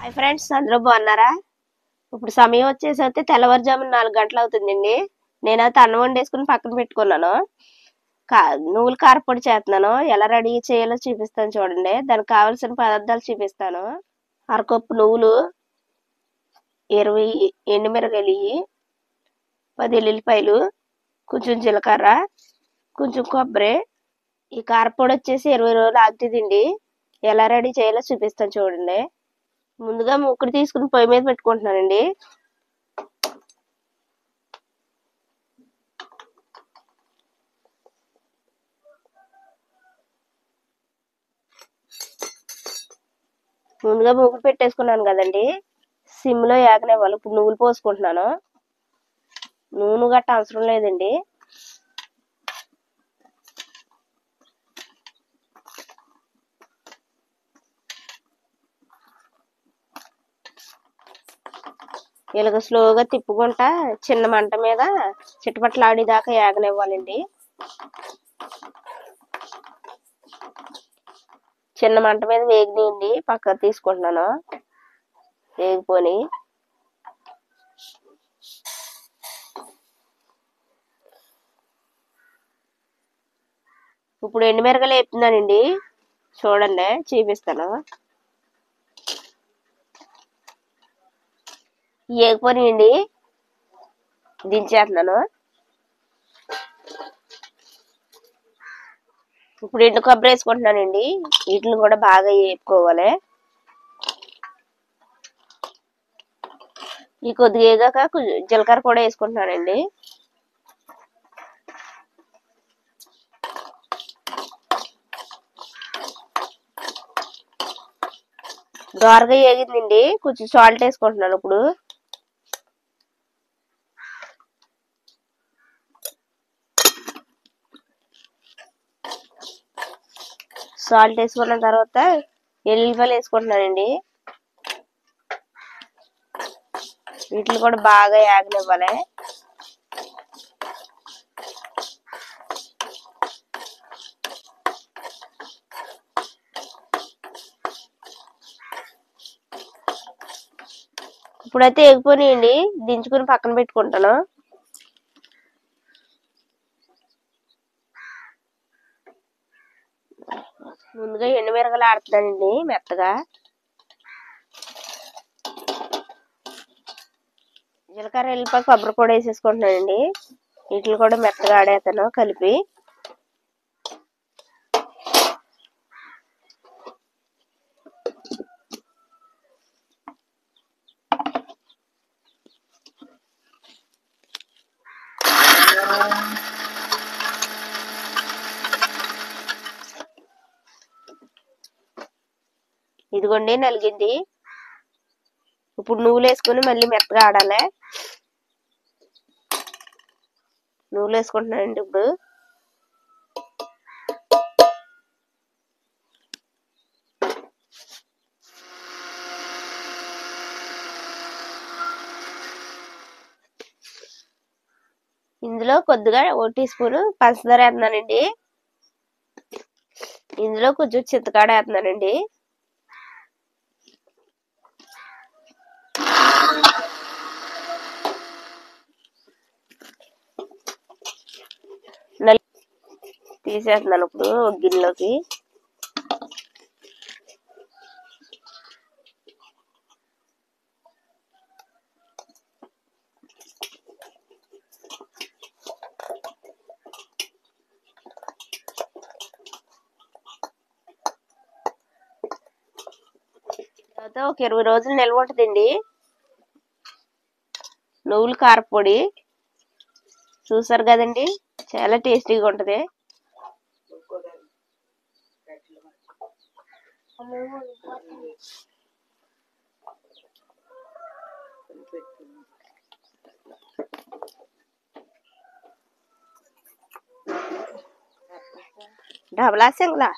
Hi friends, అందరూ బాగున్నారా? ఇప్పుడు సమయం వచ్చేసరికి తెల్లవారుజామున 4 గంటలు అవుతుందండి. నేనైతే అన్నం వండేసుకుని పక్కన పెట్టుకున్నాను. నువ్వుల కారపొడి చేస్తున్నాను. ఎలా రెడీ చేయాలో చూపిస్తాను చూడండి. దానికి కావాల్సిన పదార్థాలు చూపిస్తాను. అరకప్పు నువ్వులు, 20 ఎండుమిరగాయలు, 10 ఎల్లుల్లిపాయలు, కొంచెం జీలకర్ర, కొంచెం కొబ్బరి. ఈ కారపొడి వచ్చేసి 20 రోజులు ఆగుతుందండి. ఎలా రెడీ చేయాలో చూపిస్తాను చూడండి. ముందుగా ముక్కడు తీసుకుని పొయ్యి మీద పెట్టుకుంటున్నానండి. ముందుగా ముక్కడు పెట్టేసుకున్నాను కదండి, సిమ్లో ఏగనివ్వాలి. ఇప్పుడు నువ్వులు పోసుకుంటున్నాను. నూనె గట్ట అవసరం లేదండి. ఇలాగ స్లోగా తిప్పుకుంటా చిన్న మంట మీద చిట్టపట్లాడేదాకా ఏగనివ్వాలండి. చిన్న మంట మీద వేగినాయండి, పక్కకు తీసుకుంటున్నాను. వేగిపోని ఇప్పుడు ఎండుమిరగాయలు వేపుతున్నానండి. చూడండి, చూపిస్తాను. వేగిపోనియండి, దించేస్తున్నాను. ఇప్పుడు ఎండు కొబ్బరి వేసుకుంటున్నానండి. వీటిని కూడా బాగా వేపుకోవాలి. ఈ కొద్దిగా వేగాక జీలకర్ర కూడా వేసుకుంటున్నానండి. దోరగా వేగిందండి, కొంచెం సాల్ట్ వేసుకుంటున్నాను. ఇప్పుడు సాల్ట్ వేసుకున్న తర్వాత ఎల్లుల్లిపాయలు వేసుకుంటున్నానండి. వీటిని కూడా బాగా ఏగనివ్వాలి. ఇప్పుడైతే ఎగిపోయినాయండి, దించుకుని పక్కన పెట్టుకుంటాను. ముందుగా ఎండుమిరగలు ఆడుతున్నానండి మెత్తగా. జీలకర్ర, ఎల్లిపాయ, కొబ్బరి కూడా వేసేసుకుంటున్నానండి. వీటిని కూడా మెత్తగా ఆడేస్తాను కలిపి. ఇదిగోండి, నలిగింది. ఇప్పుడు నువ్వులు వేసుకుని మళ్ళీ మెత్తగా ఆడాలి. నువ్వులు వేసుకుంటున్నానండి ఇప్పుడు. ఇందులో కొద్దిగా 1 టీ స్పూన్ పంచదార వేస్తున్నానండి. ఇందులో కొంచెం చింతకాడ వేస్తున్నానండి. తీసేస్తున్నాను ఇప్పుడు ఒక గిన్నెలోకి. తర్వాత ఒక 20 రోజులు నిల్వ ఉంటుందండి నువ్వుల కారపొడి. చూసారు కదండి, చాలా టేస్టీగా ఉంటుంది. డబలా సింగ్లా